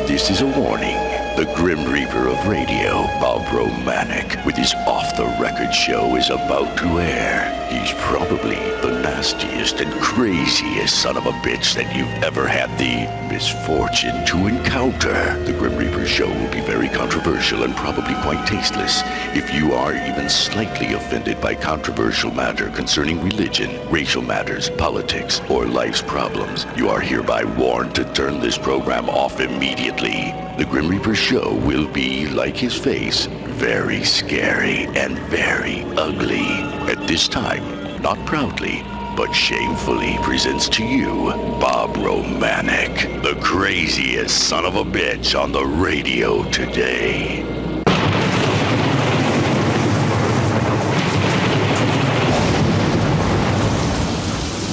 This is a warning. The Grim Reaper of radio, Bob Romanik, with his off-the-record show is about to air. He's probably the nastiest and craziest son of a bitch that you've ever had the misfortune to encounter. The Grim Reaper show will be very controversial and probably quite tasteless. If you are even slightly offended by controversial matter concerning religion, racial matters, politics, or life's problems, you are hereby warned to turn this program off immediately. The Grim Reaper show will be, like his face, very scary and very ugly. At this time, not proudly, but shamefully presents to you Bob Romanik, the craziest son of a bitch on the radio today.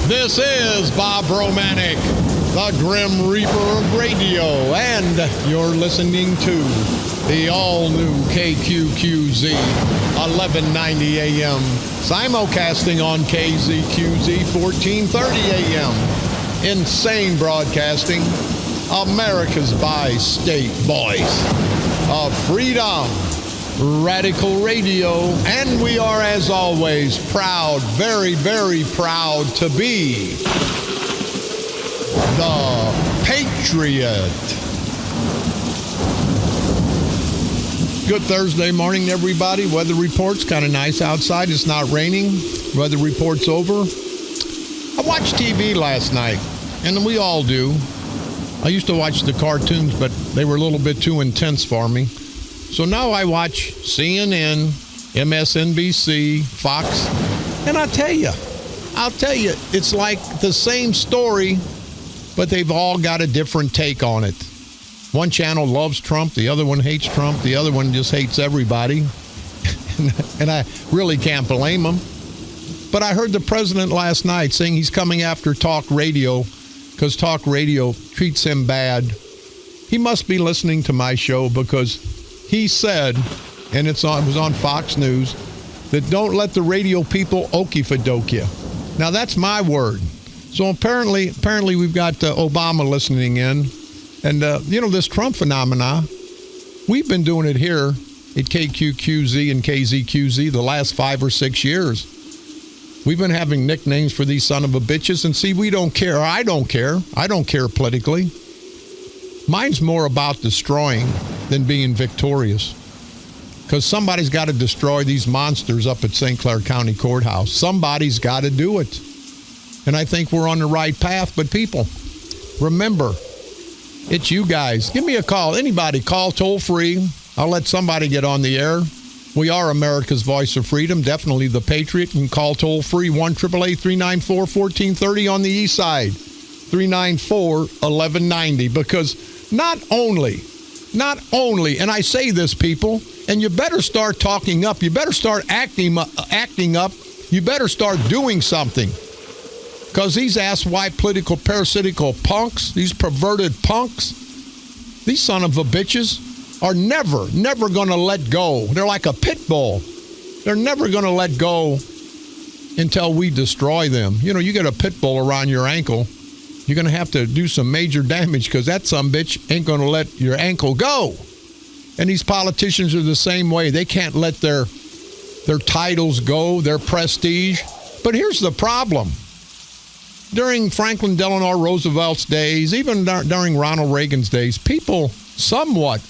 This is Bob Romanik, the Grim Reaper of radio, and you're listening to the all-new KQQZ 1190 AM, simulcasting on KZQZ 1430 AM. Insane broadcasting, America's bi-state voice of freedom, radical radio, and we are, as always, proud, very, very proud to be the Patriot. Good Thursday morning, everybody. Weather report's kind of nice outside. It's not raining. Weather report's over. I watched TV last night, and we all do. I used to watch the cartoons, but they were a little bit too intense for me. So now I watch CNN, MSNBC, Fox, and I'll tell you, it's like the same story, but they've all got a different take on it. One channel loves Trump, the other one hates Trump, the other one just hates everybody, and I really can't blame them. But I heard the president last night saying he's coming after talk radio because talk radio treats him bad. He must be listening to my show because he said, and it was on Fox News, that don't let the radio people okey-fadoke you. Now, that's my word. So apparently we've got Obama listening in. And, this Trump phenomena, we've been doing it here at KQQZ and KZQZ the last 5 or 6 years. We've been having nicknames for these son of a bitches. And see, we don't care. I don't care. I don't care politically. Mine's more about destroying than being victorious. Because somebody's got to destroy these monsters up at St. Clair County Courthouse. Somebody's got to do it. And I think we're on the right path. But people, remember, it's you guys. Give me a call. Anybody, call toll free. I'll let somebody get on the air. We are America's voice of freedom. Definitely the Patriot. You can call toll free 1-888-394-1430 on the east side. 394-1190. Because not only, and I say this, people, and you better start talking up. You better start acting up. You better start doing something. Because these ass-white political parasitical punks, these perverted punks, these son of a bitches are never going to let go. They're like a pit bull. They're never going to let go until we destroy them. You get a pit bull around your ankle, you're going to have to do some major damage because that sumbitch ain't going to let your ankle go. And these politicians are the same way. They can't let their titles go, their prestige. But here's the problem. During Franklin Delano Roosevelt's days, even during Ronald Reagan's days, people somewhat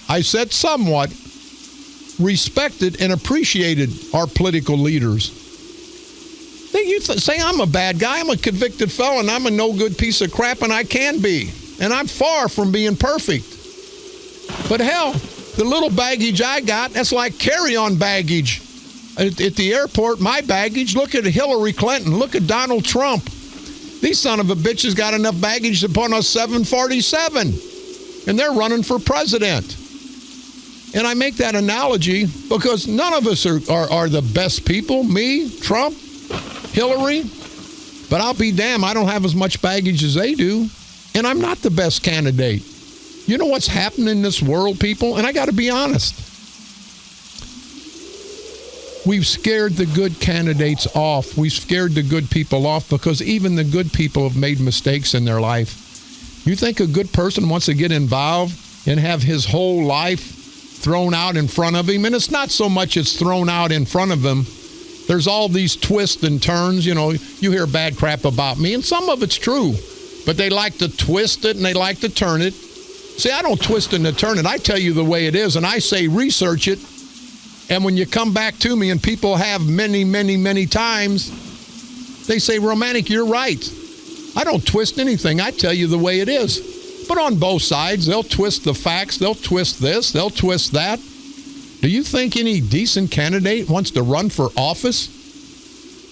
respected and appreciated our political leaders. You say I'm a bad guy, I'm a convicted felon, I'm a no-good piece of crap, and I can be. And I'm far from being perfect. But hell, the little baggage I got, that's like carry-on baggage. At the airport, my baggage, look at Hillary Clinton, look at Donald Trump. These son of a bitches got enough baggage to put on a 747, and they're running for president. And I make that analogy because none of us are the best people. Me, Trump, Hillary. But I'll be damned, I don't have as much baggage as they do, and I'm not the best candidate. You know what's happening in this world, people? And I got to be honest. We've scared the good candidates off. We've scared the good people off because even the good people have made mistakes in their life. You think a good person wants to get involved and have his whole life thrown out in front of him. And it's not so much it's thrown out in front of him. There's all these twists and turns. You know, you hear bad crap about me, and some of it's true. But they like to twist it and they like to turn it. See, I don't twist and turn it. I tell you the way it is, and I say research it. And when you come back to me, and people have many, many, many times, they say, Romanik, you're right. I don't twist anything. I tell you the way it is. But on both sides, they'll twist the facts. They'll twist this. They'll twist that. Do you think any decent candidate wants to run for office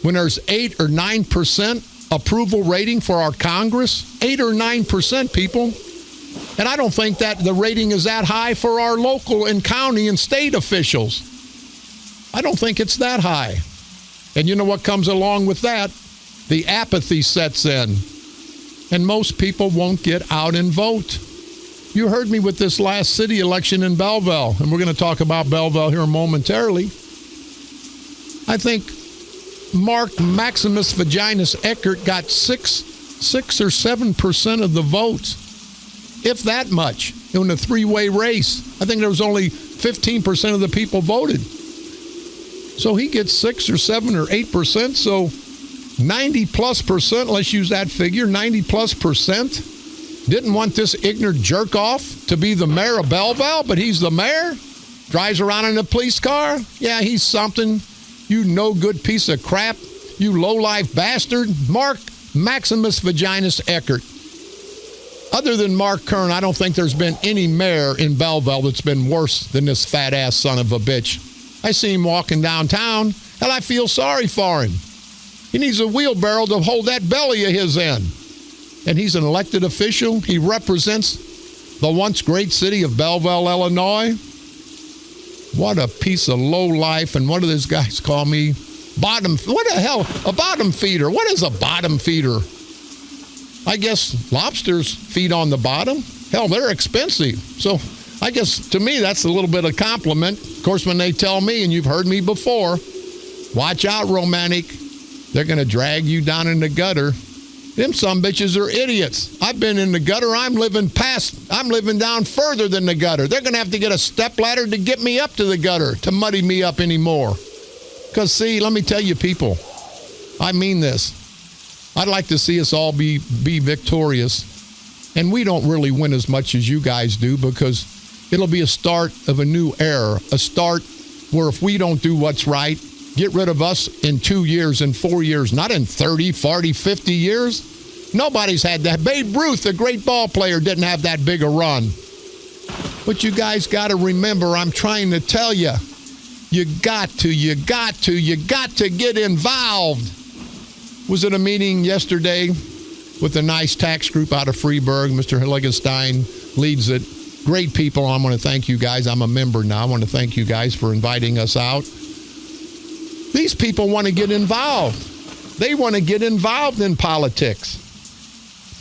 when there's 8 or 9% approval rating for our Congress? 8 or 9%, people. And I don't think that the rating is that high for our local and county and state officials. I don't think it's that high. And you know what comes along with that? The apathy sets in. And most people won't get out and vote. You heard me with this last city election in Belleville, and we're going to talk about Belleville here momentarily. I think Mark Maximus Vaginas Eckert got 6 or 7% of the votes, if that much, in a three-way race. I think there was only 15% of the people voted. So he gets 6 or 7 or 8%, so 90+%, let's use that figure, 90+%, didn't want this ignorant jerk-off to be the mayor of Belleville, but he's the mayor, drives around in a police car. Yeah, he's something. You no good piece of crap, you low-life bastard. Mark Maximus Vaginas Eckert. Other than Mark Kern, I don't think there's been any mayor in Belleville that's been worse than this fat-ass son of a bitch. I see him walking downtown, and I feel sorry for him. He needs a wheelbarrow to hold that belly of his in. And he's an elected official. He represents the once great city of Belleville, Illinois. What a piece of low life. And what do these guys call me? What the hell? A bottom feeder. What is a bottom feeder? I guess lobsters feed on the bottom. Hell, they're expensive. So I guess to me, that's a little bit of compliment. Of course, when they tell me, and you've heard me before, watch out, Romanik. They're going to drag you down in the gutter. Them sumbitches are idiots. I've been in the gutter. I'm living down further than the gutter. They're going to have to get a stepladder to get me up to the gutter, to muddy me up anymore. Because, see, let me tell you, people, I mean this. I'd like to see us all be victorious. And we don't really win as much as you guys do, because it'll be a start of a new era, a start where if we don't do what's right, get rid of us in 2 years, in 4 years, not in 30, 40, 50 years. Nobody's had that. Babe Ruth, the great ball player, didn't have that big a run. But you guys got to remember, I'm trying to tell you, you got to get involved. Was at a meeting yesterday with a nice tax group out of Freeburg. Mr. Hilligenstein leads it. Great people. I want to thank you guys. I'm a member now. I want to thank you guys for inviting us out. These people want to get involved. They want to get involved in politics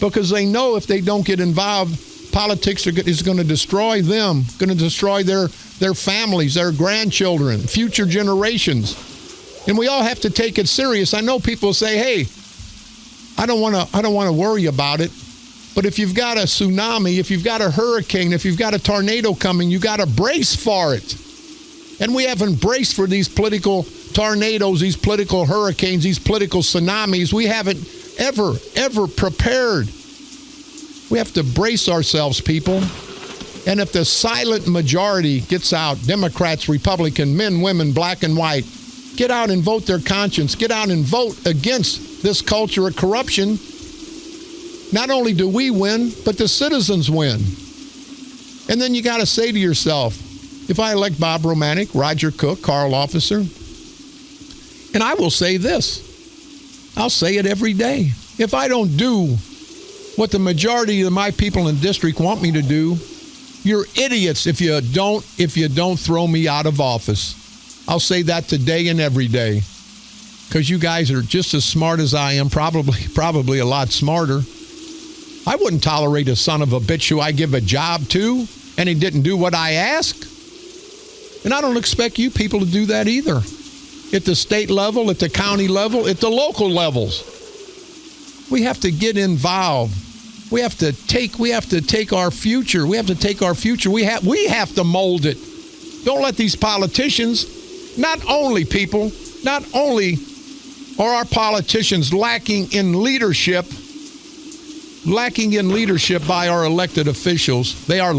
because they know if they don't get involved, politics is going to destroy them, going to destroy their families, their grandchildren, future generations. And we all have to take it serious. I know people say, hey, I don't want to worry about it. But if you've got a tsunami, if you've got a hurricane, if you've got a tornado coming, you got to brace for it. And we haven't braced for these political tornadoes, these political hurricanes, these political tsunamis. We haven't ever prepared. We have to brace ourselves, people. And if the silent majority gets out, Democrats, Republican, men, women, black and white, get out and vote their conscience. Get out and vote against this culture of corruption. Not only do we win, but the citizens win. And then you got to say to yourself, if I elect Bob Romanik, Roger Cook, Carl Officer, and I will say this, I'll say it every day. If I don't do what the majority of my people in the district want me to do, you're idiots if you don't throw me out of office. I'll say that today and every day, because you guys are just as smart as I am, probably a lot smarter. I wouldn't tolerate a son of a bitch who I give a job to and he didn't do what I ask. And I don't expect you people to do that either. At the state level, at the county level, at the local levels. We have to get involved. We have to take our future. We have to take our future. We have to mold it. Don't let these politicians, not only are our politicians lacking in leadership by our elected officials. They are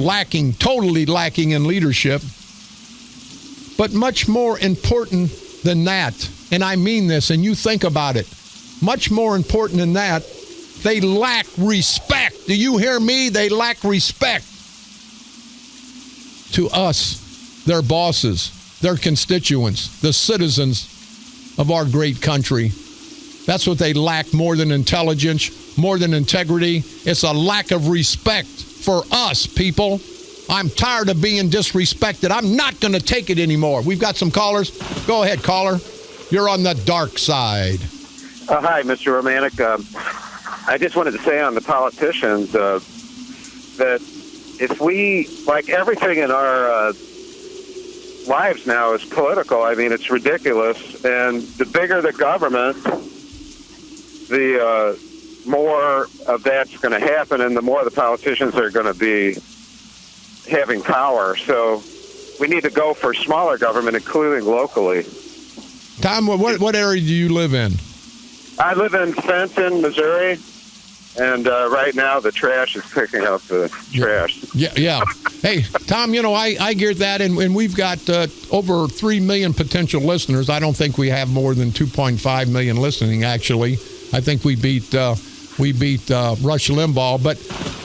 totally lacking in leadership. But much more important than that, and I mean this, and you think about it, much more important than that, they lack respect. Do you hear me? They lack respect to us, their bosses, their constituents, the citizens of our great country. That's what they lack more than intelligence, more than integrity. It's a lack of respect for us, people. I'm tired of being disrespected. I'm not going to take it anymore. We've got some callers. Go ahead, caller. You're on the dark side. Hi, Mr. Romanik. I just wanted to say on the politicians that if we, like everything in our lives now is political, I mean, it's ridiculous. And the bigger the government, the more of that's going to happen, and the more the politicians are going to be having power. So we need to go for smaller government, including locally. Tom, what area do you live in? I live in Fenton, Missouri, and right now the trash is picking up the trash. Yeah. Hey, Tom, I get that, and we've got over 3 million potential listeners. I don't think we have more than 2.5 million listening, actually. I think we beat Rush Limbaugh. But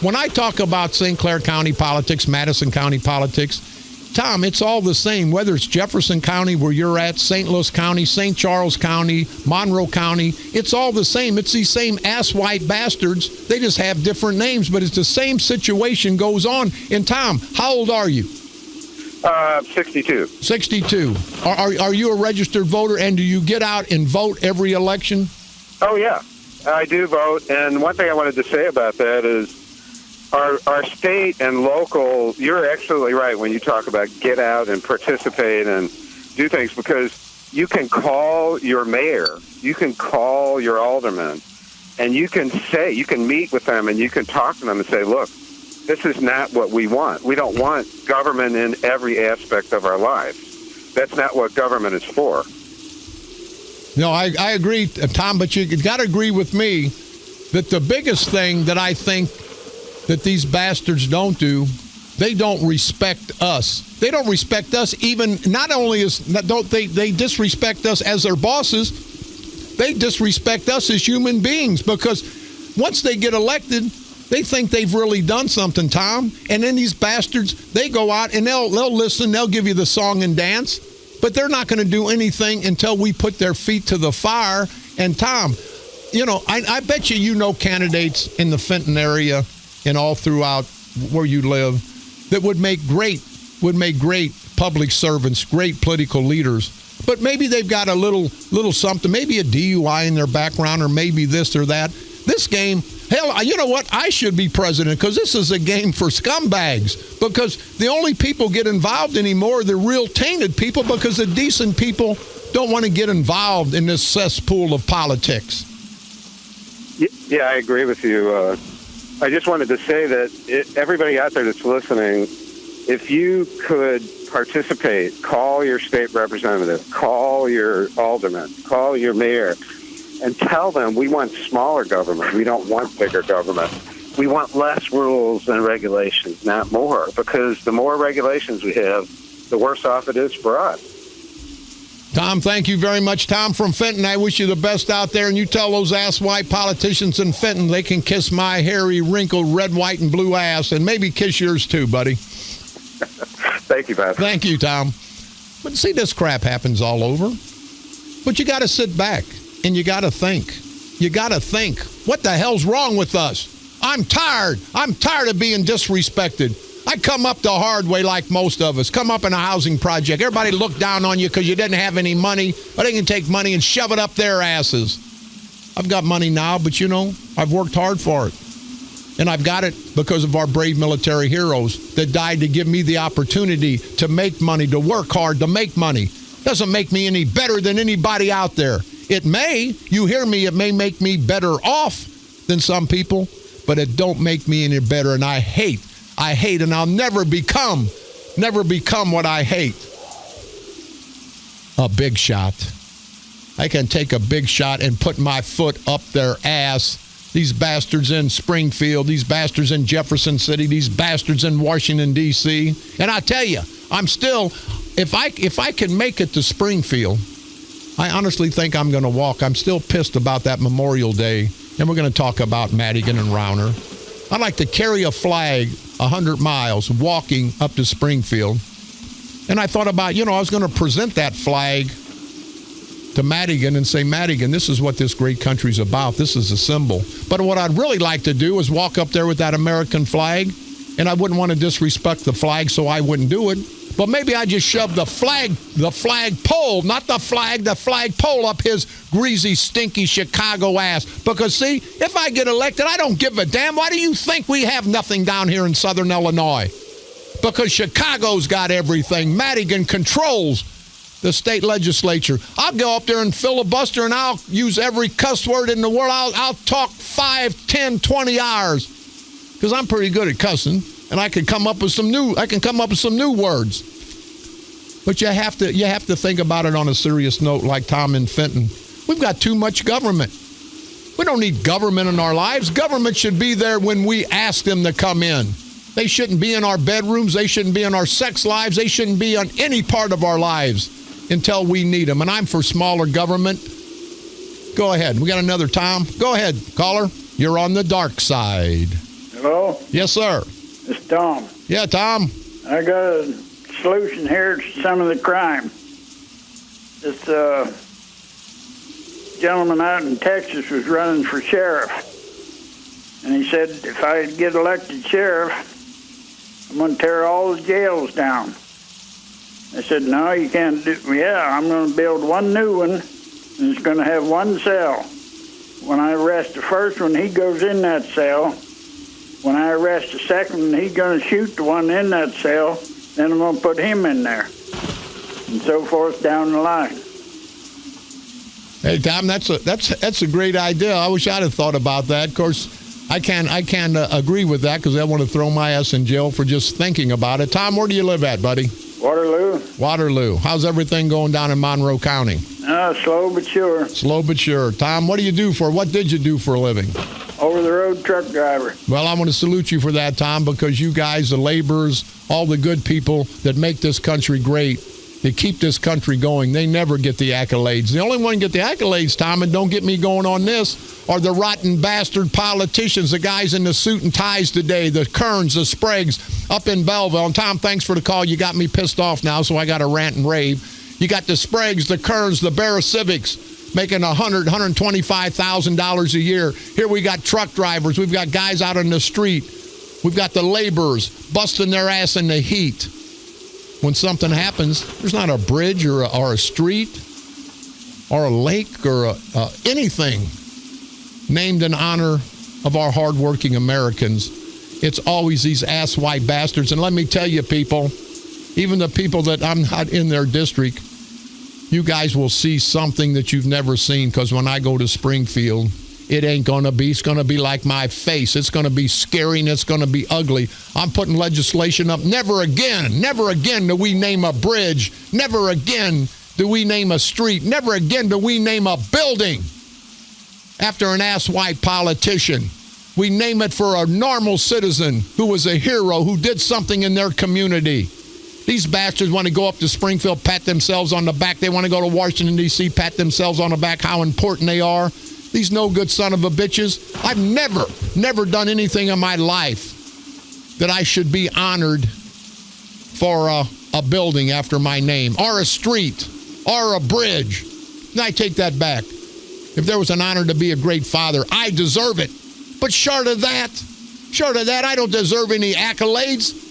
when I talk about St. Clair County politics, Madison County politics, Tom, it's all the same, whether it's Jefferson County where you're at, St. Louis County, St. Charles County, Monroe County. It's all the same. It's these same ass-white bastards. They just have different names, but it's the same situation goes on. And Tom, how old are you? 62. 62. Are you a registered voter, and do you get out and vote every election? Oh, yeah. I do vote, and one thing I wanted to say about that is our state and local, you're absolutely right when you talk about get out and participate and do things, because you can call your mayor, you can call your alderman, and you can meet with them and you can talk to them and say, look, this is not what we want. We don't want government in every aspect of our lives. That's not what government is for. No, I agree, Tom, but you got to agree with me that the biggest thing that I think that these bastards don't do, they don't respect us. They don't respect us even, not only they disrespect us as their bosses, they disrespect us as human beings, because once they get elected, they think they've really done something, Tom. And then these bastards, they go out and they'll listen, they'll give you the song and dance, but they're not going to do anything until we put their feet to the fire. And Tom, I bet you know candidates in the Fenton area and all throughout where you live that would make great public servants, great political leaders. But maybe they've got a little something, maybe a DUI in their background, or maybe this or that. This game, hell, you know what? I should be president, because this is a game for scumbags, because the only people get involved anymore are the real tainted people, because the decent people don't want to get involved in this cesspool of politics. Yeah, I agree with you. I just wanted to say that everybody out there that's listening, if you could participate, call your state representative, call your alderman, call your mayor, and tell them we want smaller government. We don't want bigger government. We want less rules and regulations, not more, because the more regulations we have, the worse off it is for us. Tom, thank you very much. Tom from Fenton, I wish you the best out there, and you tell those ass-white politicians in Fenton they can kiss my hairy, wrinkled, red, white, and blue ass, and maybe kiss yours too, buddy. Thank you, Pastor. Thank you, Tom. But see, this crap happens all over. But you got to sit back, and you got to think. You got to think, what the hell's wrong with us? I'm tired. I'm tired of being disrespected. I come up the hard way like most of us. Come up in a housing project. Everybody look down on you because you didn't have any money, but they can take money and shove it up their asses. I've got money now, but I've worked hard for it. And I've got it because of our brave military heroes that died to give me the opportunity to make money, to work hard, to make money. Doesn't make me any better than anybody out there. It may, you hear me, it may make me better off than some people, but it don't make me any better. And I hate, and I'll never become what I hate. A big shot. I can take a big shot and put my foot up their ass. These bastards in Springfield, these bastards in Jefferson City, these bastards in Washington, D.C. And I tell you, I'm still, if I can make it to Springfield, I honestly think I'm going to walk. I'm still pissed about that Memorial Day, and we're going to talk about Madigan and Rauner. I'd like to carry a flag 100 miles walking up to Springfield. And I thought about, I was going to present that flag to Madigan and say, Madigan, this is what this great country's about. This is a symbol. But what I'd really like to do is walk up there with that American flag, and I wouldn't want to disrespect the flag, so I wouldn't do it. But maybe I just shove the flagpole, not the flagpole up his greasy, stinky Chicago ass. Because, see, if I get elected, I don't give a damn. Why do you think we have nothing down here in Southern Illinois? Because Chicago's got everything. Madigan controls the state legislature. I'll go up there and filibuster, and I'll use every cuss word in the world. I'll talk 5, 10, 20 hours because I'm pretty good at cussing, and I can come up with some new words. But you have to think about it on a serious note, like Tom and Fenton. We've got too much government. We don't need government in our lives. Government should be there when we ask them to come in. They shouldn't be in our bedrooms. They shouldn't be in our sex lives. They shouldn't be on any part of our lives until we need them. And I'm for smaller government. Go ahead. We got another Tom. Go ahead, caller. You're on the dark side. Hello? Yes, sir. It's Tom. Yeah, Tom. I got a solution here to some of the crime. This gentleman out in Texas was running for sheriff. And he said, if I get elected sheriff, I'm going to tear all the jails down. I said, no, you can't do. Yeah, I'm going to build one new one, and it's going to have one cell. When I arrest the first one, he goes in that cell. When I arrest the second one, he's going to shoot the one in that cell. Then I'm going to put him in there, and so forth down the line. Hey, Tom, that's a great idea. I wish I'd have thought about that. Of course, I can't agree with that because I want to throw my ass in jail for just thinking about it. Tom, where do you live at, buddy? Waterloo. How's everything going down in Monroe County? Slow but sure. Slow but sure. Tom, what did you do for a living? Over-the-road truck driver. Well, I want to salute you for that, Tom, because you guys, the laborers, all the good people that make this country great, they keep this country going. They never get the accolades. The only one to get the accolades, Tom, and don't get me going on this, are the rotten bastard politicians, the guys in the suit and ties today, the Kerns, the Spragues up in Belleville. And Tom, thanks for the call. You got me pissed off now, so I got to rant and rave. You got the Spragues, the Kerns, the Bear Civics making $125,000 a year. Here we got truck drivers. We've got guys out on the street. We've got the laborers busting their ass in the heat. When something happens, there's not a bridge or a street or a lake or anything named in honor of our hardworking Americans. It's always these ass-white bastards. And let me tell you, people, even the people that I'm not in their district, you guys will see something that you've never seen, because when I go to Springfield, it ain't going to be. It's going to be like my face. It's going to be scary and it's going to be ugly. I'm putting legislation up. Never again do we name a bridge. Never again do we name a street. Never again do we name a building after an ass-white politician. We name it for a normal citizen who was a hero, who did something in their community. These bastards want to go up to Springfield, pat themselves on the back. They want to go to Washington, D.C., pat themselves on the back, how important they are. These no good son of a bitches. I've never done anything in my life that I should be honored for a building after my name, or a street, or a bridge. And I take that back. If there was an honor to be a great father, I deserve it. But short of that, I don't deserve any accolades.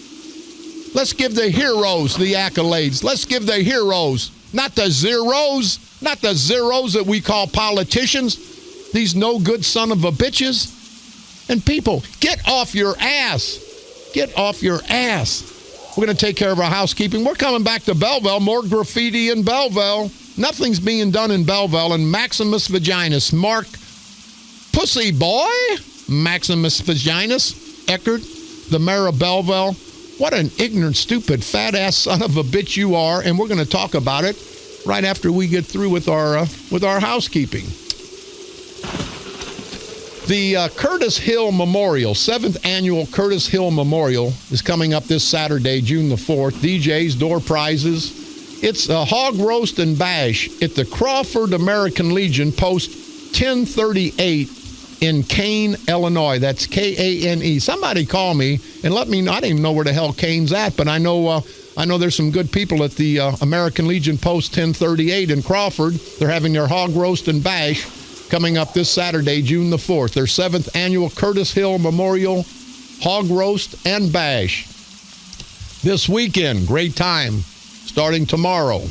Let's give the heroes the accolades. Let's give the heroes, not the zeros that we call politicians. These no good son of a bitches. And people, get off your ass. Get off your ass. We're going to take care of our housekeeping. We're coming back to Belleville. More graffiti in Belleville. Nothing's being done in Belleville. And Maximus Vaginas, Mark Pussy Boy. Maximus Vaginus Eckert, the mayor of Belleville. What an ignorant, stupid, fat-ass son of a bitch you are, and we're going to talk about it right after we get through with our housekeeping. The Curtis Hill Memorial, 7th Annual Curtis Hill Memorial, is coming up this Saturday, June the 4th. DJs, door prizes. It's a hog roast and bash at the Crawford American Legion, Post 1038 in Kane, Illinois. That's Kane. Somebody call me and let me know. I don't even know where the hell Kane's at, but I know there's some good people at the American Legion Post 1038 in Crawford. They're having their hog roast and bash coming up this Saturday, June the 4th. Their 7th Annual Curtis Hill Memorial Hog Roast and Bash. This weekend, great time, starting tomorrow,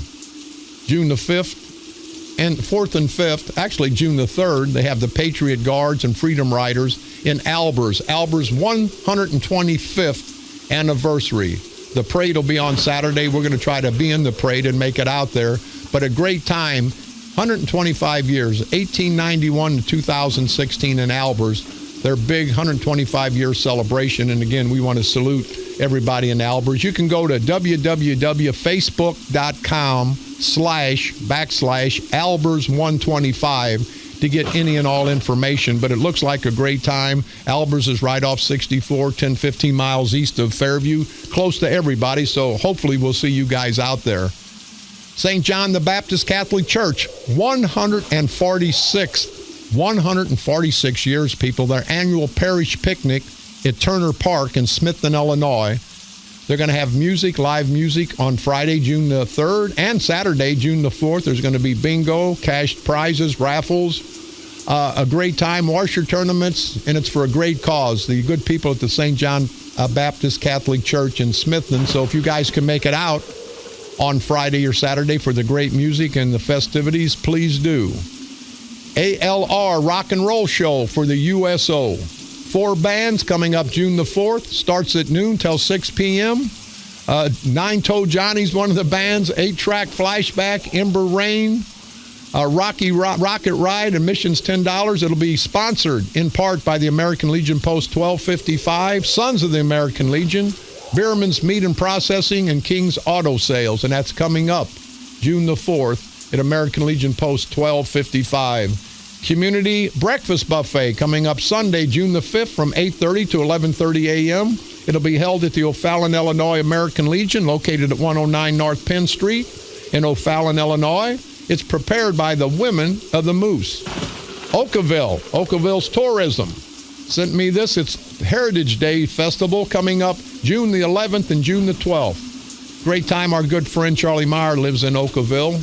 June the 5th. And 4th and 5th, actually June the 3rd, they have the Patriot Guards and Freedom Riders in Albers 125th anniversary. The parade will be on Saturday. We're going to try to be in the parade and make it out there. But a great time, 125 years, 1891 to 2016 in Albers. Their big 125-year celebration. And again, we want to salute everybody in Albers. You can go to www.facebook.com/Albers125 to get any and all information. But it looks like a great time. Albers is right off 64, 10, 15 miles east of Fairview, close to everybody. So hopefully we'll see you guys out there. St. John the Baptist Catholic Church, 146 years, people. Their annual parish picnic at Turner Park in Smithton, Illinois. They're going to have music, live music on Friday, June the 3rd, and Saturday, June the 4th. There's going to be bingo, cash prizes, raffles, a great time, washer tournaments, and it's for a great cause. The good people at the St. John Baptist Catholic Church in Smithton. So if you guys can make it out on Friday or Saturday for the great music and the festivities, please do. ALR Rock and Roll Show for the USO. 4 bands coming up June the 4th. Starts at noon till 6 p.m. Nine Toe Johnny's one of the bands. 8-track Flashback, Ember Rain, Rocket Ride, admission's $10. It'll be sponsored in part by the American Legion Post 1255, Sons of the American Legion, Bierman's Meat and Processing, and King's Auto Sales. And that's coming up June the 4th at American Legion Post 1255. Community Breakfast Buffet coming up Sunday, June the 5th from 8:30 to 11:30 a.m. It'll be held at the O'Fallon, Illinois American Legion, located at 109 North Penn Street in O'Fallon, Illinois. It's prepared by the Women of the Moose. Oakville's tourism sent me this. It's Heritage Day Festival coming up June the 11th and June the 12th. Great time. Our good friend Charlie Meier lives in Oakville,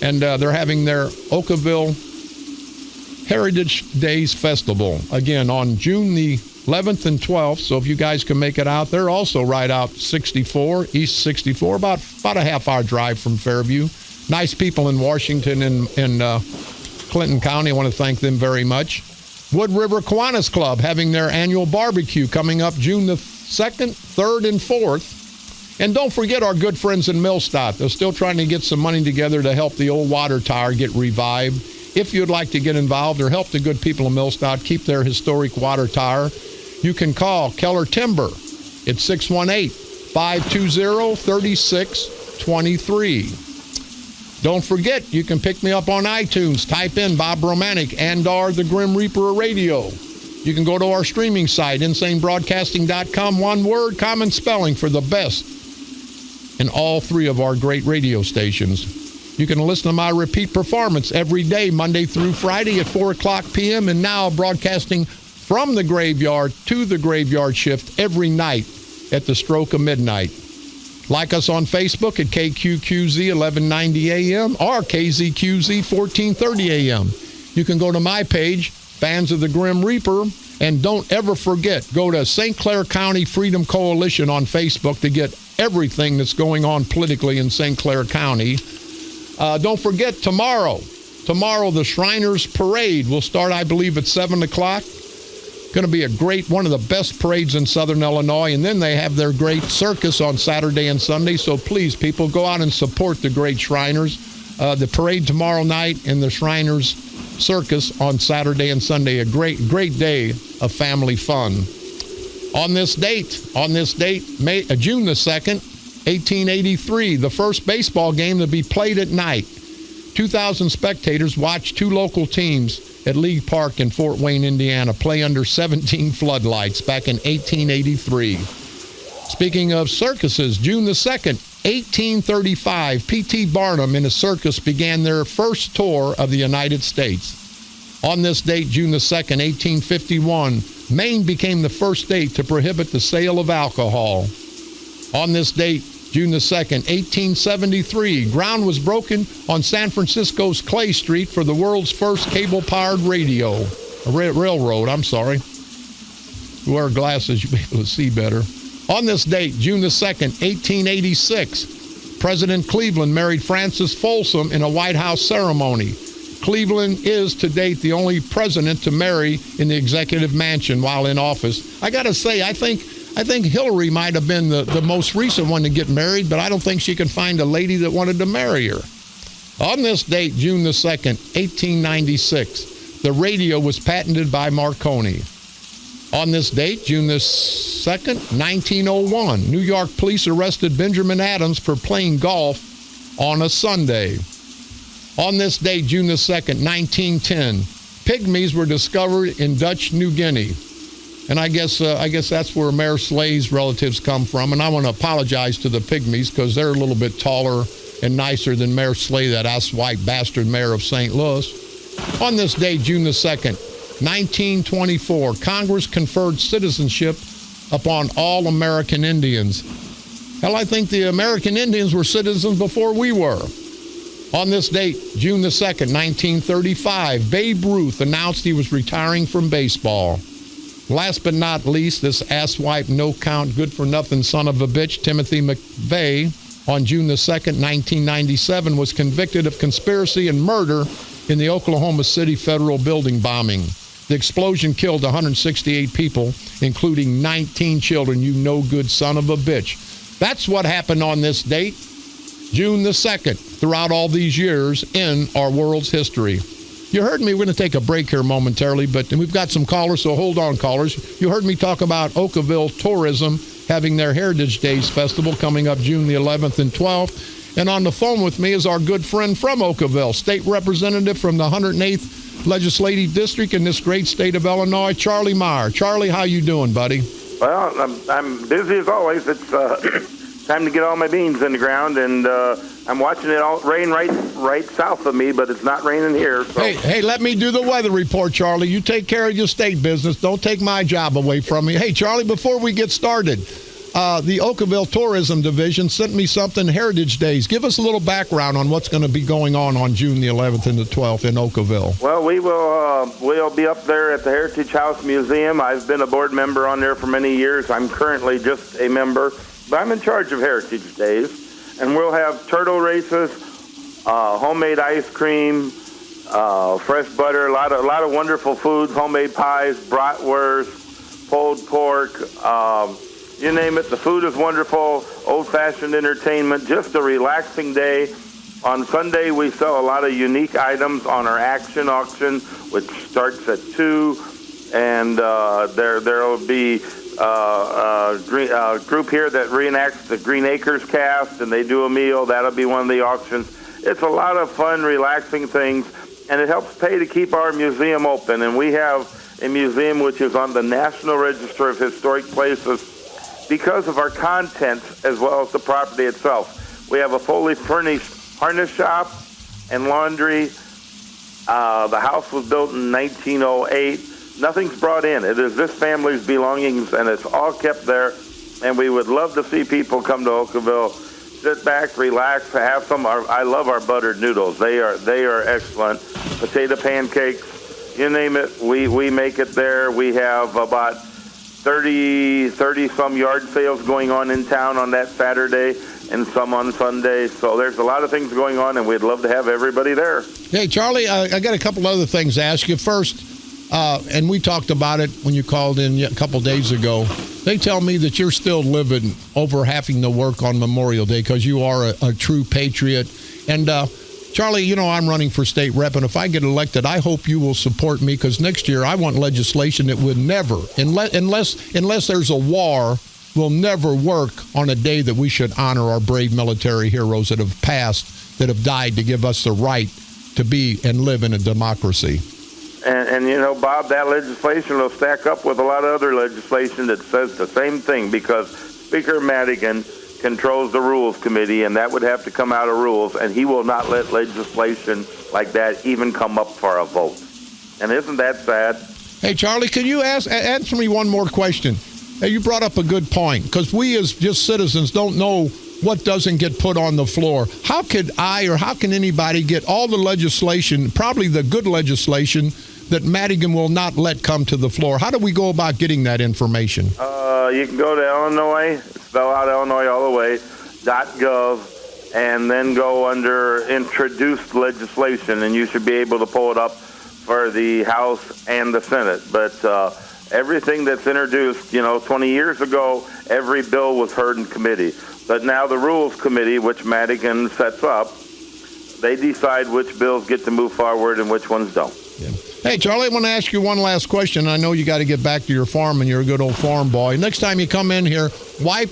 and they're having their Oakville Heritage Days Festival again on June the 11th and 12th. So if you guys can make it out there, also right out 64, East 64, about a half-hour drive from Fairview. Nice people in Washington and Clinton County. I want to thank them very much. Wood River Kiwanis Club having their annual barbecue coming up June the 2nd, 3rd, and 4th. And don't forget our good friends in Millstadt. They're still trying to get some money together to help the old water tower get revived. If you'd like to get involved or help the good people in Millstadt keep their historic water tower, you can call Keller Timber at 618-520-3623. Don't forget, you can pick me up on iTunes. Type in Bob Romanik and the Grim Reaper of Radio. You can go to our streaming site, insanebroadcasting.com. One word, common spelling for the best in all 3 of our great radio stations. You can listen to my repeat performance every day, Monday through Friday at 4 o'clock p.m. And now broadcasting from the graveyard to the graveyard shift every night at the stroke of midnight. Like us on Facebook at KQQZ 1190 AM or KZQZ 1430 AM. You can go to my page, Fans of the Grim Reaper, and don't ever forget, go to St. Clair County Freedom Coalition on Facebook to get everything that's going on politically in St. Clair County. Don't forget tomorrow, the Shriners Parade will start, I believe, at 7 o'clock. Going to be one of the best parades in Southern Illinois. And then they have their great circus on Saturday and Sunday. So please, people, go out and support the great Shriners. The parade tomorrow night and the Shriners circus on Saturday and Sunday. A great day of family fun. On this date, June the 2nd, 1883, the first baseball game to be played at night. 2,000 spectators watched two local teams at League Park in Fort Wayne, Indiana, play under 17 floodlights back in 1883. Speaking of circuses, June the 2nd, 1835, P.T. Barnum and his circus began their first tour of the United States. On this date, June the 2nd, 1851, Maine became the first state to prohibit the sale of alcohol. On this date, June the 2nd, 1873, ground was broken on San Francisco's Clay Street for the world's first cable-powered railroad. You wear glasses, you'll be able to see better. On this date, June the 2nd, 1886, President Cleveland married Frances Folsom in a White House ceremony. Cleveland is, to date, the only president to marry in the executive mansion while in office. I got to say, I think Hillary might have been the most recent one to get married, but I don't think she can find a lady that wanted to marry her. On this date, June the 2nd, 1896, the radio was patented by Marconi. On this date, June the 2nd, 1901, New York police arrested Benjamin Adams for playing golf on a Sunday. On this date, June the 2nd, 1910, pygmies were discovered in Dutch New Guinea. And I guess that's where Mayor Slay's relatives come from. And I want to apologize to the pygmies because they're a little bit taller and nicer than Mayor Slay, that asswipe bastard mayor of St. Louis. On this day, June the 2nd, 1924, Congress conferred citizenship upon all American Indians. Hell, I think the American Indians were citizens before we were. On this date, June the 2nd, 1935, Babe Ruth announced he was retiring from baseball. Last but not least, this asswipe, no-count, good-for-nothing son of a bitch, Timothy McVeigh, on June the 2nd, 1997, was convicted of conspiracy and murder in the Oklahoma City federal building bombing. The explosion killed 168 people, including 19 children, you no-good son of a bitch. That's what happened on this date, June the 2nd, throughout all these years in our world's history. You heard me. We're going to take a break here momentarily, but we've got some callers, so hold on, callers. You heard me talk about Oakville Tourism having their Heritage Days Festival coming up June the 11th and 12th. And on the phone with me is our good friend from Oakville, state representative from the 108th Legislative District in this great state of Illinois, Charlie Meier. Charlie, how you doing, buddy? Well, I'm busy as always. It's time to get all my beans in the ground, and I'm watching it all rain right south of me, but it's not raining here. So. Hey, let me do the weather report, Charlie. You take care of your state business. Don't take my job away from me. Hey, Charlie, before we get started, the Oakville Tourism Division sent me something, Heritage Days. Give us a little background on what's going to be going on June the 11th and the 12th in Oakville. Well, we'll be up there at the Heritage House Museum. I've been a board member on there for many years. I'm currently just a member, but I'm in charge of Heritage Days. And we'll have turtle races, homemade ice cream, fresh butter, a lot of wonderful foods, homemade pies, bratwurst, pulled pork, you name it. The food is wonderful, old-fashioned entertainment, just a relaxing day. On Sunday, we sell a lot of unique items on our action auction, which starts at 2, and there will be a group here that reenacts the Green Acres cast, and they do a meal. That'll be one of the auctions. It's a lot of fun, relaxing things, and it helps pay to keep our museum open. And we have a museum which is on the National Register of Historic Places because of our content as well as the property itself. We have a fully furnished harness shop and laundry. The house was built in 1908. Nothing's brought in. It is this family's belongings, and it's all kept there. And we would love to see people come to Oakville, sit back, relax, have some. I love our buttered noodles. They are excellent. Potato pancakes, you name it, we make it there. We have about 30 some yard sales going on in town on that Saturday and some on Sunday. So there's a lot of things going on, and we'd love to have everybody there. Hey, Charlie, I got a couple other things to ask you. First, and we talked about it when you called in a couple days ago. They tell me that you're still living over having to work on Memorial Day because you are a true patriot. And Charlie, I'm running for state rep, and if I get elected, I hope you will support me, because next year I want legislation that would never, unless there's a war, will never work on a day that we should honor our brave military heroes that have passed, that have died to give us the right to be and live in a democracy. And Bob, that legislation will stack up with a lot of other legislation that says the same thing, because Speaker Madigan controls the Rules Committee, and that would have to come out of rules, and he will not let legislation like that even come up for a vote. And isn't that sad? Hey, Charlie, can you answer me one more question? Hey, you brought up a good point, because we as just citizens don't know what doesn't get put on the floor. How could how can anybody get all the legislation, probably the good legislation, that Madigan will not let come to the floor? How do we go about getting that information? You can go to Illinois, spell out Illinois all the way, .gov, and then go under introduced legislation, and you should be able to pull it up for the House and the Senate. But everything that's introduced, 20 years ago, every bill was heard in committee. But now the Rules Committee, which Madigan sets up, they decide which bills get to move forward and which ones don't. Yeah. Hey, Charlie, I want to ask you one last question. I know you got to get back to your farm, and you're a good old farm boy. Next time you come in here, wipe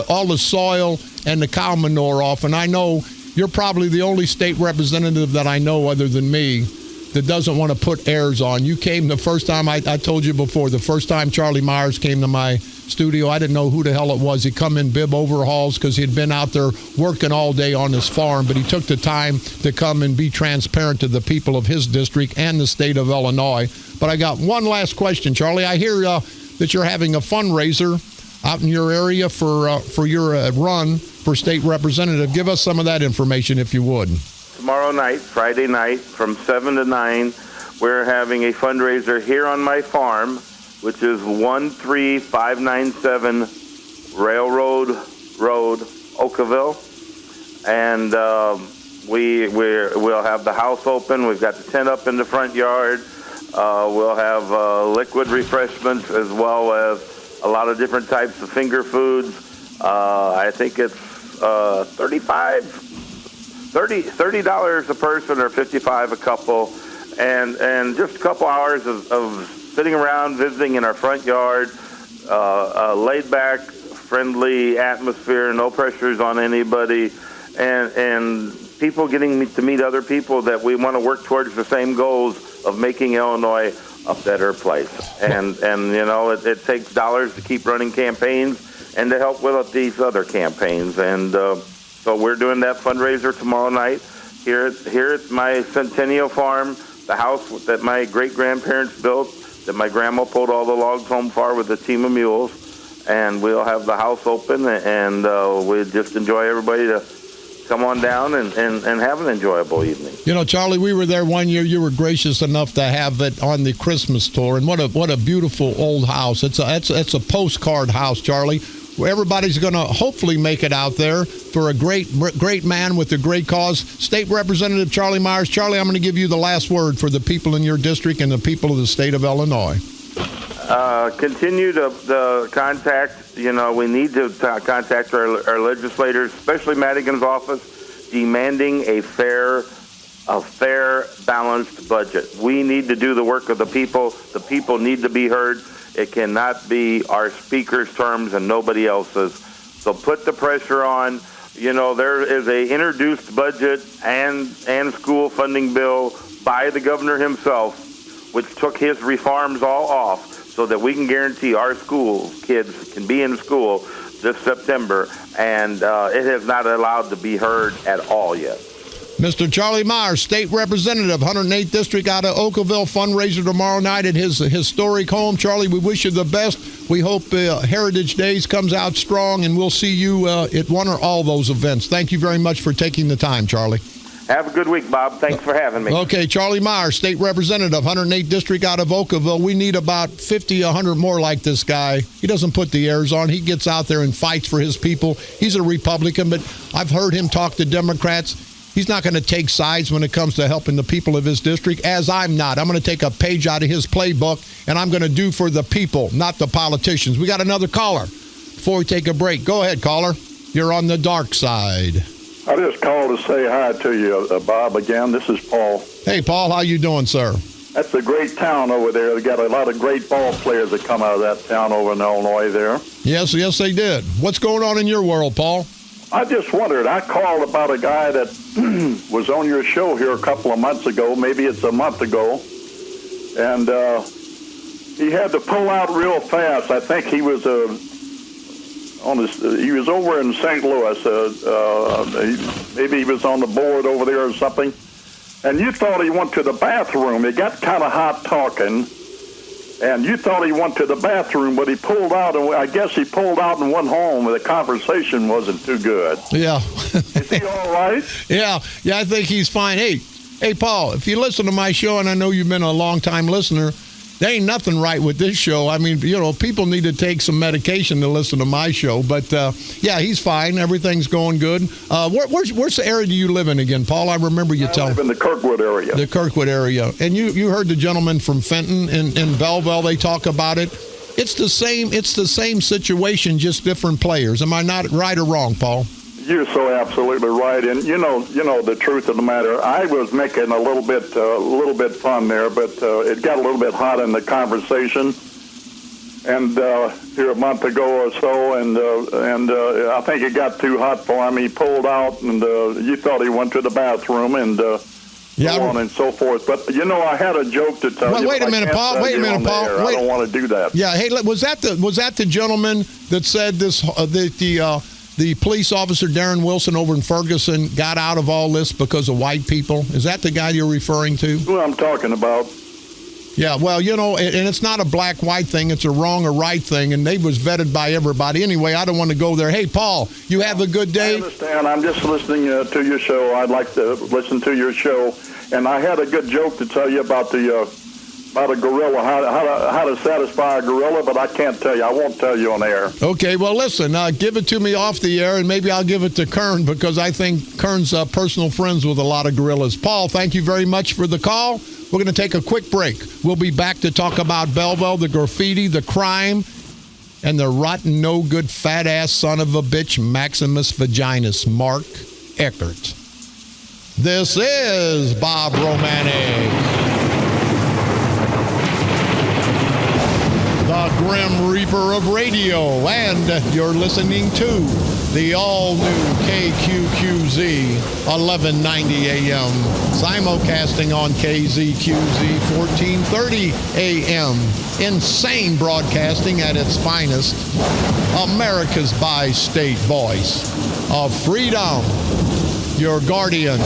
all the soil and the cow manure off. And I know you're probably the only state representative that I know other than me that doesn't want to put airs on. You came the first time, I told you before, the first time Charlie Myers came to my studio, I didn't know who the hell it was. He'd come in bib overhauls because he'd been out there working all day on his farm, but he took the time to come and be transparent to the people of his district and the state of Illinois. But I got one last question, Charlie. I hear that you're having a fundraiser out in your area for your run for state representative. Give us some of that information, if you would. Tomorrow night, Friday night, from 7 to 9, we're having a fundraiser here on my farm, which is 13597 Railroad Road, Oakville. And we'll have the house open. We've got the tent up in the front yard. We'll have liquid refreshments as well as a lot of different types of finger foods. I think it's $30 a person or $55 a couple, and just a couple hours of sitting around visiting in our front yard, a laid back, friendly atmosphere, no pressures on anybody, and people getting to meet other people that we want to work towards the same goals of making Illinois a better place. And it takes dollars to keep running campaigns and to help with these other campaigns. And so we're doing that fundraiser tomorrow night here at my Centennial Farm, the house that my great-grandparents built, that my grandma pulled all the logs home for with a team of mules. And we'll have the house open, and we just enjoy everybody to come on down and have an enjoyable evening. Charlie, we were there one year. You were gracious enough to have it on the Christmas tour, and what a beautiful old house. It's a postcard house, Charlie. Where everybody's going to hopefully make it out there for a great man with a great cause. State Representative Charlie Myers. Charlie, I'm going to give you the last word for the people in your district and the people of the state of Illinois. Continue to contact, we need to contact our legislators, especially Madigan's office, demanding a fair, balanced budget. We need to do the work of the people. The people need to be heard. It cannot be our speaker's terms and nobody else's. So put the pressure on. There is a introduced budget and school funding bill by the governor himself, which took his reforms all off so that we can guarantee our school kids can be in school this September, and it has not allowed to be heard at all yet. Mr. Charlie Meier, State Representative, 108th District out of Oakville, fundraiser tomorrow night at his historic home. Charlie, we wish you the best. We hope Heritage Days comes out strong, and we'll see you at one or all those events. Thank you very much for taking the time, Charlie. Have a good week, Bob. Thanks for having me. Okay, Charlie Meier, State Representative, 108th District out of Oakville. We need about 50, 100 more like this guy. He doesn't put the airs on. He gets out there and fights for his people. He's a Republican, but I've heard him talk to Democrats. He's not going to take sides when it comes to helping the people of his district, as I'm not. I'm going to take a page out of his playbook, and I'm going to do for the people, not the politicians. We got another caller before we take a break. Go ahead, caller. You're on the dark side. I just called to say hi to you, Bob, again. This is Paul. Hey, Paul, how you doing, sir? That's a great town over there. They got a lot of great ball players that come out of that town over in Illinois there. Yes, they did. What's going on in your world, Paul? I just wondered, I called about a guy that was on your show here a couple of months ago, maybe it's a month ago, and he had to pull out real fast. I think he was he was over in St. Louis. Maybe he was on the board over there or something. And you thought he went to the bathroom. It got kind of hot talking. And you thought he went to the bathroom, but he pulled out. And I guess he pulled out and went home. The conversation wasn't too good. Yeah. Is he all right? Yeah, I think he's fine. Hey, Paul, if you listen to my show, and I know you've been a long-time listener, there ain't nothing right with this show. I mean, people need to take some medication to listen to my show. But, yeah, he's fine. Everything's going good. Where's the area do you live in again, Paul? I remember you telling me. I live in the Kirkwood area. The Kirkwood area. And you heard the gentleman from Fenton in Belleville. They talk about it. It's the same situation, just different players. Am I not right or wrong, Paul? You're so absolutely right, and you know the truth of the matter. I was making a little bit fun there, but it got a little bit hot in the conversation. And here a month ago or so, and I think it got too hot for him. He pulled out, and you thought he went to the bathroom, and so on and so forth. But I had a joke to tell you. Wait a minute, Paul. I don't want to do that. Yeah. Hey, was that the gentleman that said this? The police officer, Darren Wilson, over in Ferguson, got out of all this because of white people? Is that the guy you're referring to? Who I'm talking about. Yeah, well, and it's not a black-white thing. It's a wrong or right thing, and they was vetted by everybody. Anyway, I don't want to go there. Hey, Paul, you have a good day? I understand. I'm just listening to your show. I'd like to listen to your show. And I had a good joke to tell you about about a gorilla, how to satisfy a gorilla, but I can't tell you. I won't tell you on air. Okay, well, listen, give it to me off the air, and maybe I'll give it to Kern, because I think Kern's personal friends with a lot of gorillas. Paul, thank you very much for the call. We're going to take a quick break. We'll be back to talk about Belleville, the graffiti, the crime, and the rotten, no-good, fat-ass son of a bitch, Maximus Vaginus, Mark Eckert. This is Bob Romanik. The Grim Reaper of Radio, and you're listening to the all-new KQQZ 1190 AM, simulcasting on KZQZ 1430 AM. Insane broadcasting at its finest. America's bi-state voice of freedom. Your guardian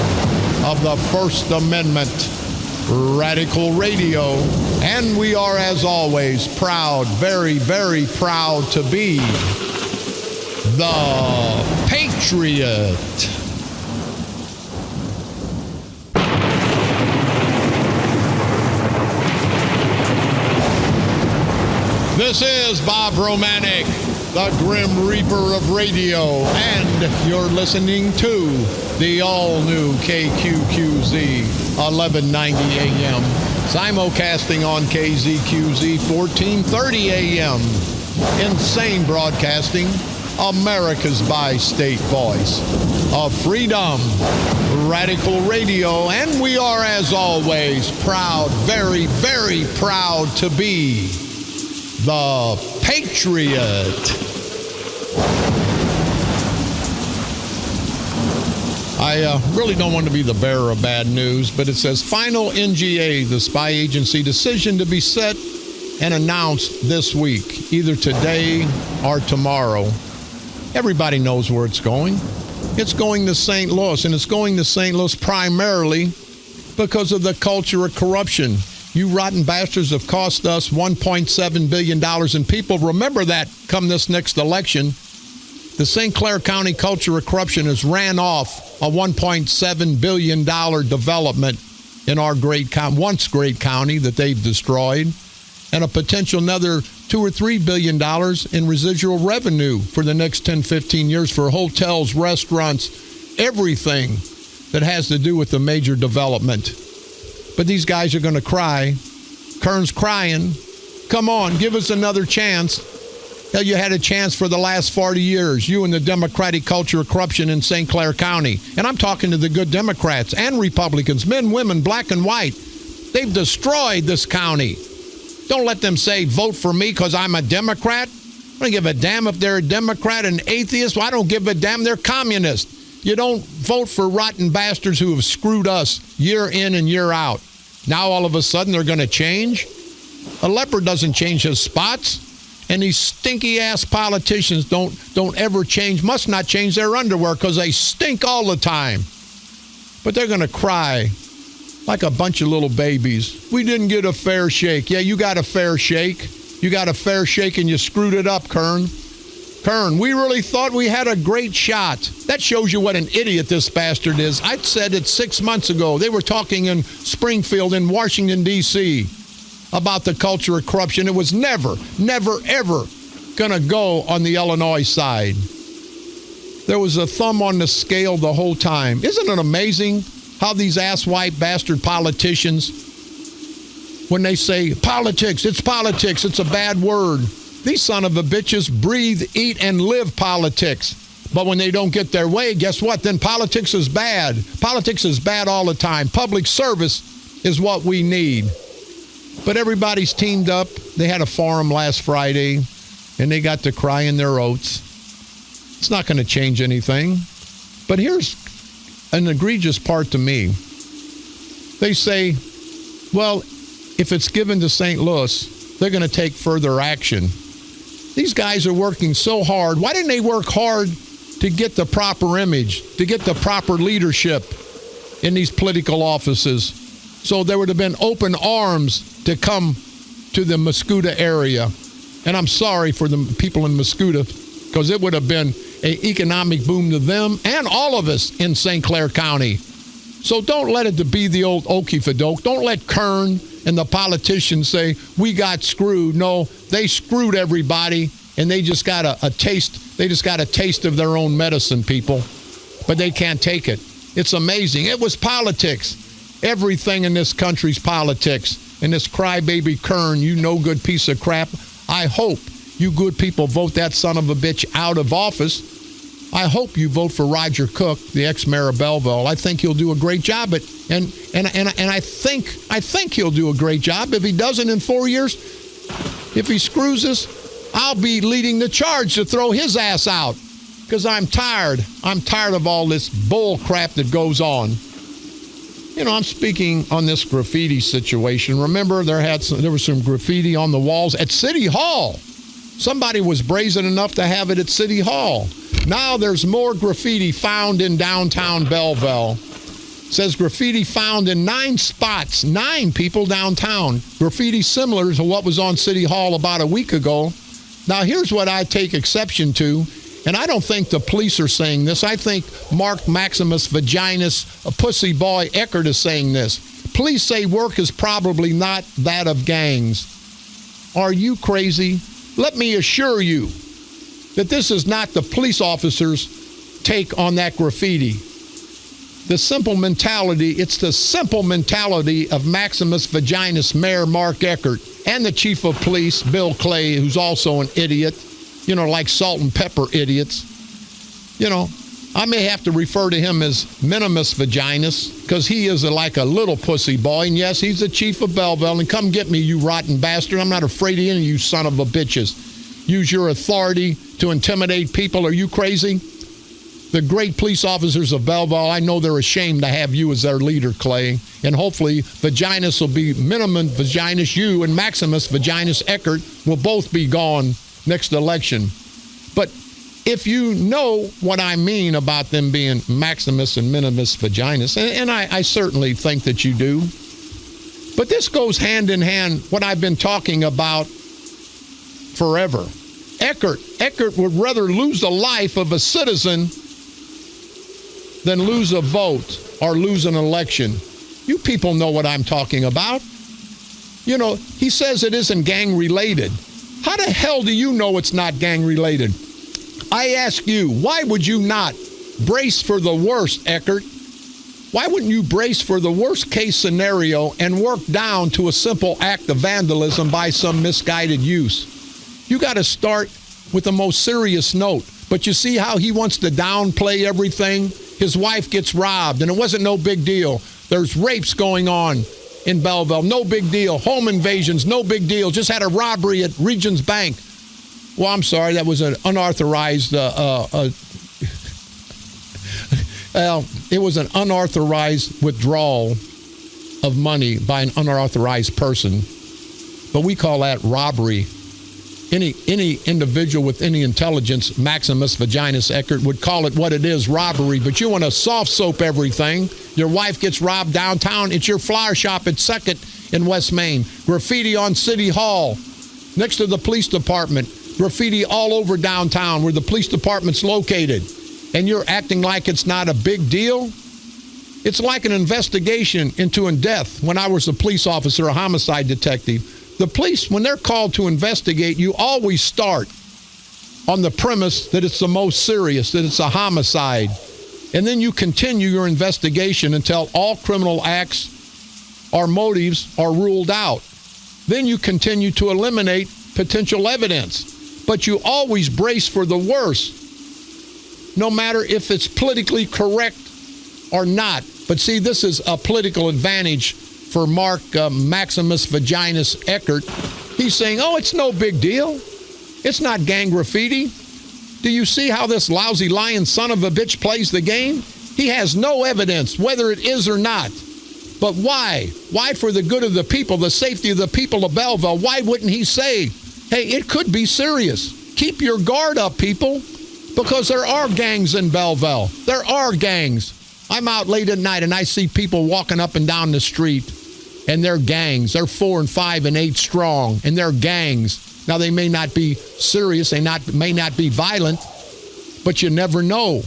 of the First Amendment. Radical Radio, and we are, as always, proud, very, very proud to be the Patriot. This is Bob Romanik, the Grim Reaper of Radio, and you're listening to the all-new KQQZ 1190 AM, simulcasting on KZQZ 1430 AM. Insane broadcasting, America's bi-state voice of freedom, Radical Radio, and we are, as always, proud, very, very proud to be the Patriot. I really don't want to be the bearer of bad news, but it says final NGA, the spy agency decision to be set and announced this week, either today or tomorrow. Everybody knows where it's going. It's going to St. Louis, and it's going to St. Louis primarily because of the culture of corruption. You rotten bastards have cost us $1.7 billion, and people remember that come this next election. The St. Clair County culture of corruption has ran off a $1.7 billion development in our once great county that they've destroyed, and a potential another $2 or $3 billion in residual revenue for the next 10, 15 years for hotels, restaurants, everything that has to do with the major development. But these guys are going to cry. Kern's crying. Come on, give us another chance. Hell, you had a chance for the last 40 years, you and the Democratic culture of corruption in St. Clair County. And I'm talking to the good Democrats and Republicans, men, women, black and white. They've destroyed this county. Don't let them say, vote for me because I'm a Democrat. I don't give a damn if they're a Democrat and atheist. Well, I don't give a damn. They're communists. You don't vote for rotten bastards who have screwed us year in and year out. Now, all of a sudden, they're going to change? A leopard doesn't change his spots. And these stinky-ass politicians don't ever change, must not change their underwear because they stink all the time. But they're going to cry like a bunch of little babies. We didn't get a fair shake. Yeah, you got a fair shake. You got a fair shake and you screwed it up, Kern. Kern, we really thought we had a great shot. That shows you what an idiot this bastard is. I said it 6 months ago. They were talking in Springfield in Washington, D.C., about the culture of corruption. It was never, ever going to go on the Illinois side. There was a thumb on the scale the whole time. Isn't it amazing how these ass-white bastard politicians, when they say politics, it's a bad word. These son of a bitches breathe, eat, and live politics. But when they don't get their way, guess what? Then politics is bad. Politics is bad all the time. Public service is what we need. But everybody's teamed up. They had a forum last Friday, and they got to crying their oats. It's not going to change anything. But here's an egregious part to me. They say, well, if it's given to St. Louis, they're going to take further action. These guys are working so hard. Why didn't they work hard to get the proper image, to get the proper leadership in these political offices? So there would have been open arms to come to the Mascoutah area. And I'm sorry for the people in Mascoutah, because it would have been an economic boom to them and all of us in St. Clair County. So don't let it be the old okey-doke. Don't let Kern and the politicians say, we got screwed. No, they screwed everybody, and they just got a taste. They just got a taste of their own medicine, people. But they can't take it. It's amazing. It was politics. Everything in this country's politics. And this crybaby Kern, you no good piece of crap, I hope you good people vote that son of a bitch out of office. I hope you vote for Roger Cook, the ex-mayor of Belleville. I think he'll do a great job. And I think he'll do a great job. If he doesn't in 4 years, if he screws us, I'll be leading the charge to throw his ass out. Because I'm tired. I'm tired of all this bull crap that goes on. You know, I'm speaking on this graffiti situation. Remember, there was some graffiti on the walls at City Hall. Somebody was brazen enough to have it at City Hall. Now there's more graffiti found in downtown Belleville. It says graffiti found in 9 spots, 9 people downtown. Graffiti similar to what was on City Hall about a week ago. Now here's what I take exception to. And I don't think the police are saying this. I think Mark Maximus Vaginas, a pussy boy Eckert, is saying this. Police say work is probably not that of gangs. Are you crazy? Let me assure you that this is not the police officers' take on that graffiti. The simple mentality, it's the simple mentality of Maximus Vaginas Mayor Mark Eckert and the chief of police, Bill Clay, who's also an idiot. You know, like salt and pepper idiots. You know, I may have to refer to him as Minimus Vaginas because he is like a little pussy boy. And yes, he's the chief of Belleville. And come get me, you rotten bastard. I'm not afraid of any of you son of a bitches. Use your authority to intimidate people. Are you crazy? The great police officers of Belleville, I know they're ashamed to have you as their leader, Clay. And hopefully, Vaginas will be Minimum Vaginas. You and Maximus Vaginas Eckert will both be gone next election. But if you know what I mean about them being Maximus and Minimus Vaginas, and I certainly think that you do, but this goes hand in hand what I've been talking about forever. Eckert would rather lose the life of a citizen than lose a vote or lose an election. You people know what I'm talking about. You know, he says it isn't gang related. How the hell do you know it's not gang related? I ask you, why would you not brace for the worst, Eckert? Why wouldn't you brace for the worst case scenario and work down to a simple act of vandalism by some misguided use? You got to start with the most serious note. But you see how he wants to downplay everything? His wife gets robbed, and it wasn't no big deal. There's rapes going on in Belleville, no big deal. Home invasions, no big deal. Just had a robbery at Regions Bank. Well, I'm sorry, that was an unauthorized, it was an unauthorized withdrawal of money by an unauthorized person. But we call that robbery. Any individual with any intelligence, Maximus Vaginus Eckert, would call it what it is, robbery. But you want to soft soap everything. Your wife gets robbed downtown. It's your flower shop at 2nd in West Main. Graffiti on City Hall next to the police department. Graffiti all over downtown where the police department's located. And you're acting like it's not a big deal? It's like an investigation into a death. When I was a police officer, a homicide detective, the police, when they're called to investigate, you always start on the premise that it's the most serious, that it's a homicide. And then you continue your investigation until all criminal acts or motives are ruled out. Then you continue to eliminate potential evidence. But you always brace for the worst, no matter if it's politically correct or not. But see, this is a political advantage for Mark Maximus Vaginus Eckert. He's saying, oh, it's no big deal. It's not gang graffiti. Do you see how this lousy lying son of a bitch plays the game? He has no evidence whether it is or not. But why? Why for the good of the people, the safety of the people of Belleville? Why wouldn't he say, hey, it could be serious. Keep your guard up, people, because there are gangs in Belleville. There are gangs. I'm out late at night and I see people walking up and down the street, and they're gangs. They're 4 and 5 and 8 strong, and they're gangs. Now, they may not be serious. They may not be violent, but you never know.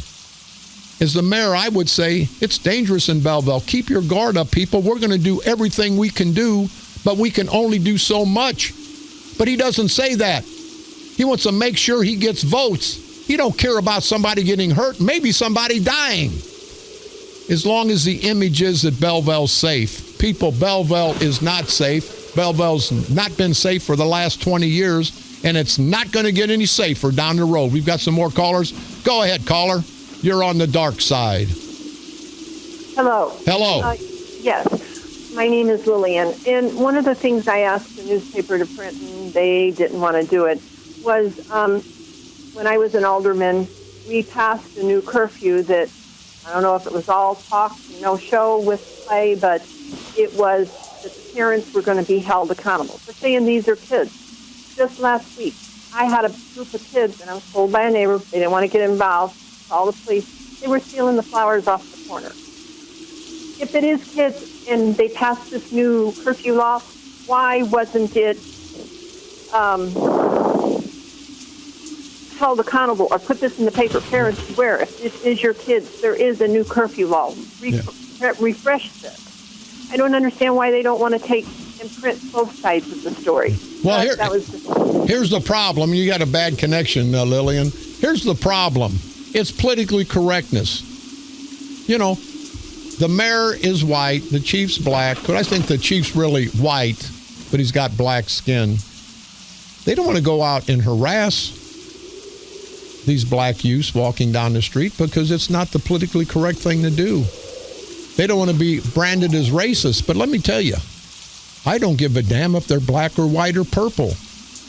As the mayor, I would say, it's dangerous in Belleville. Keep your guard up, people. We're going to do everything we can do, but we can only do so much. But he doesn't say that. He wants to make sure he gets votes. He don't care about somebody getting hurt, maybe somebody dying. As long as the image is that Belleville's safe. People, Belleville is not safe. Belleville's not been safe for the last 20 years, and it's not going to get any safer down the road. We've got some more callers. Go ahead, caller. You're on the dark side. Hello. Hello. Yes. My name is Lillian. And one of the things I asked the newspaper to print, and they didn't want to do it, was when I was an alderman, we passed a new curfew that, I don't know if it was all talk, no show with play, but it was that the parents were going to be held accountable for saying these are kids. Just last week, I had a group of kids, and I was told by a neighbor they didn't want to get involved, call the police. They were stealing the flowers off the corner. If it is kids and they passed this new curfew law, why wasn't it held accountable or put this in the paper? Parents, beware, if this is your kids, there is a new curfew law. Refresh this. I don't understand why they don't want to take and print both sides of the story. Well, here's the problem. You got a bad connection, Lillian. Here's the problem. It's politically correctness. You know, the mayor is white, the chief's black, but I think the chief's really white, but he's got black skin. They don't want to go out and harass these black youths walking down the street because it's not the politically correct thing to do. They don't want to be branded as racist, but let me tell you, I don't give a damn if they're black or white or purple.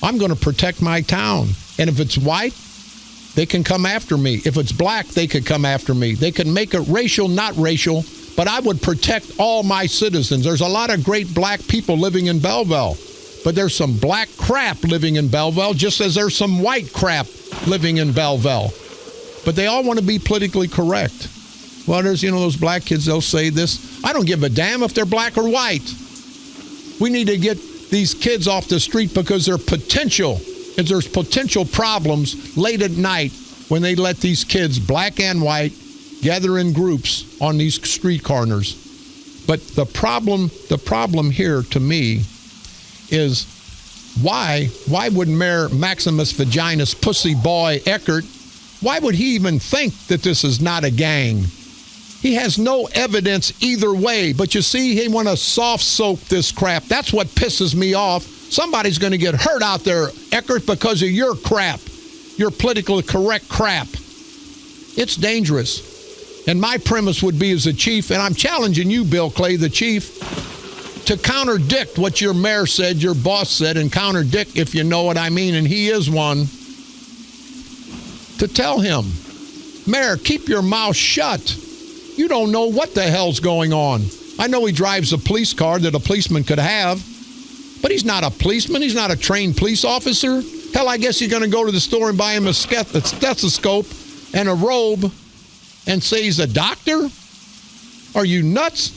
I'm going to protect my town. And if it's white, they can come after me. If it's black, they could come after me. They can make it racial, not racial, but I would protect all my citizens. There's a lot of great black people living in Belleville, but there's some black crap living in Belleville, just as there's some white crap living in Belleville. But they all want to be politically correct. Well, there's, those black kids, they'll say this. I don't give a damn if they're black or white. We need to get these kids off the street because there's potential problems late at night when they let these kids, black and white, gather in groups on these street corners. But the problem here to me is why would Mayor Maximus Vaginus Pussy Boy Eckert, why would he even think that this is not a gang? He has no evidence either way, but you see, he want to soft soak this crap. That's what pisses me off. Somebody's going to get hurt out there, Eckert, because of your crap. your politically correct crap. It's dangerous. And my premise would be as a chief, and I'm challenging you, Bill Clay, the chief, to contradict what your mayor said, your boss said, and contradict, if you know what I mean, and he is one, to tell him, Mayor, keep your mouth shut. You don't know what the hell's going on. I know he drives a police car that a policeman could have, but he's not a policeman. He's not a trained police officer. Hell, I guess you're going to go to the store and buy him a stethoscope and a robe and say he's a doctor? Are you nuts?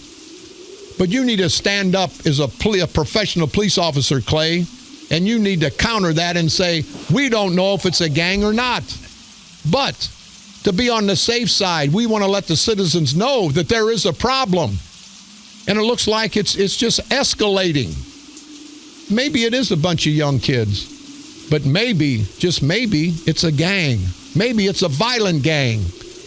But you need to stand up as a professional police officer, Clay, and you need to counter that and say, we don't know if it's a gang or not. But to be on the safe side, we want to let the citizens know that there is a problem. And it looks like it's just escalating. Maybe it is a bunch of young kids, but maybe, just maybe, it's a gang. Maybe it's a violent gang.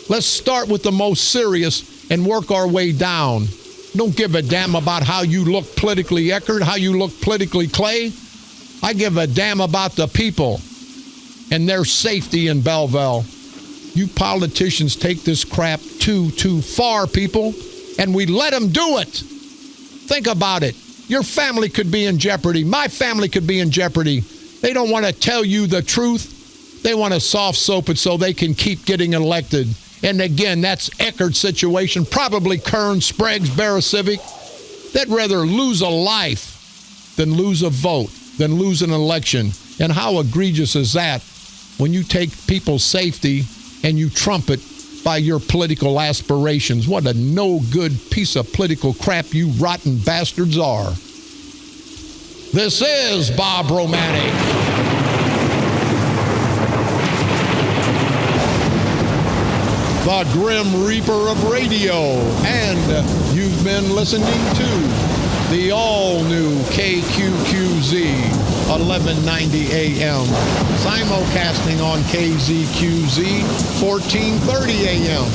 Let's start with the most serious and work our way down. Don't give a damn about how you look politically, Eckert, how you look politically, Clay. I give a damn about the people and their safety in Belleville. You politicians take this crap too far, people, and we let them do it. Think about it. Your family could be in jeopardy. My family could be in jeopardy. They don't want to tell you the truth. They want to soft soap it so they can keep getting elected. And again, that's Eckert's situation, probably Kern, Sprague's, Barra-Civic. They'd rather lose a life than lose a vote, than lose an election. And how egregious is that when you take people's safety and you trump it by your political aspirations? What a no-good piece of political crap you rotten bastards are. This is Bob Romanik. The Grim Reaper of radio, and you've been listening to the all-new KQQZ 1190 AM, simulcasting on KZQZ 1430 AM.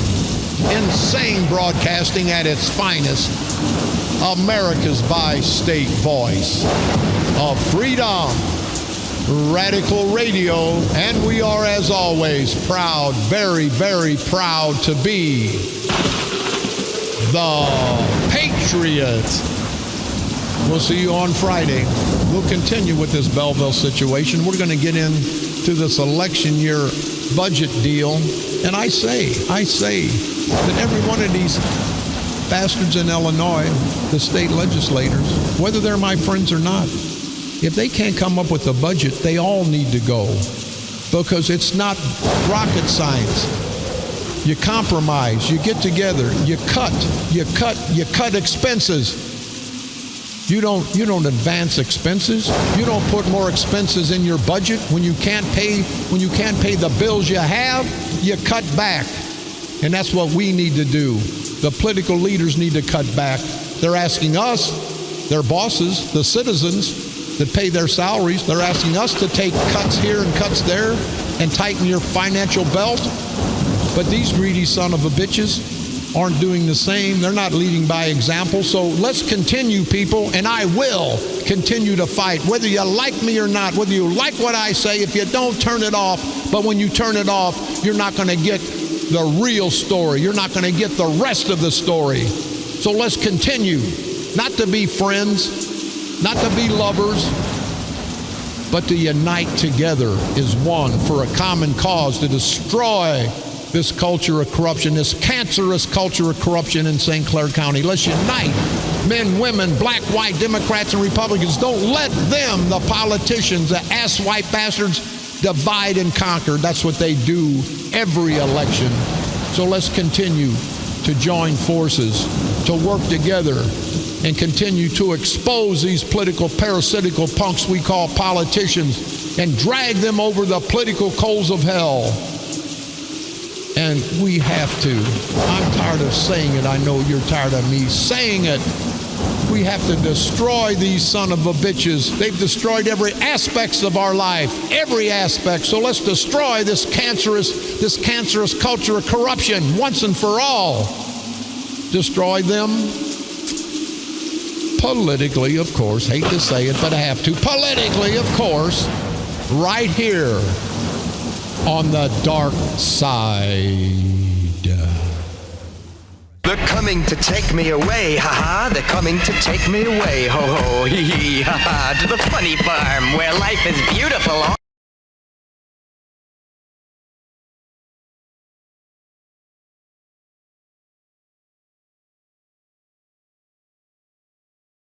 Insane broadcasting at its finest. America's bi-state voice of freedom. Radical Radio, and we are, as always, proud, very, very proud to be the Patriot. We'll see you on Friday. We'll continue with this Belleville situation. We're going to get into this election year budget deal, and I say that every one of these bastards in Illinois, the state legislators, whether they're my friends or not, if they can't come up with a budget, they all need to go, because it's not rocket science. You compromise, you get together, you cut expenses. You don't advance expenses. You don't put more expenses in your budget when you can't pay the bills you have. You cut back, and that's what we need to do. The political leaders need to cut back. They're asking us, their bosses, the citizens that pay their salaries, they're asking us to take cuts here and cuts there and tighten your financial belt. But these greedy son of a bitches aren't doing the same. They're not leading by example. So let's continue, people, and I will continue to fight, whether you like me or not, whether you like what I say. If you don't, turn it off. But when you turn it off, you're not going to get the real story. You're not going to get the rest of the story. So let's continue, not to be friends, not to be lovers, but to unite together as one for a common cause to destroy this culture of corruption, this cancerous culture of corruption in St. Clair County. Let's unite, men, women, black, white, Democrats, and Republicans. Don't let them, the politicians, the ass-white bastards, divide and conquer. That's what they do every election. So let's continue to join forces, to work together, and continue to expose these political parasitical punks we call politicians and drag them over the political coals of hell. And we have to. I'm tired of saying it. I know you're tired of me saying it. We have to destroy these son of a bitches. They've destroyed every aspect of our life, every aspect. So let's destroy this cancerous culture of corruption once and for all. Destroy them politically, of course. Hate to say it, but I have to. Politically, of course, right here on the dark side. They're coming to take me away, ha-ha. They're coming to take me away, ho-ho, hee-hee, ha-ha. To the funny farm where life is beautiful.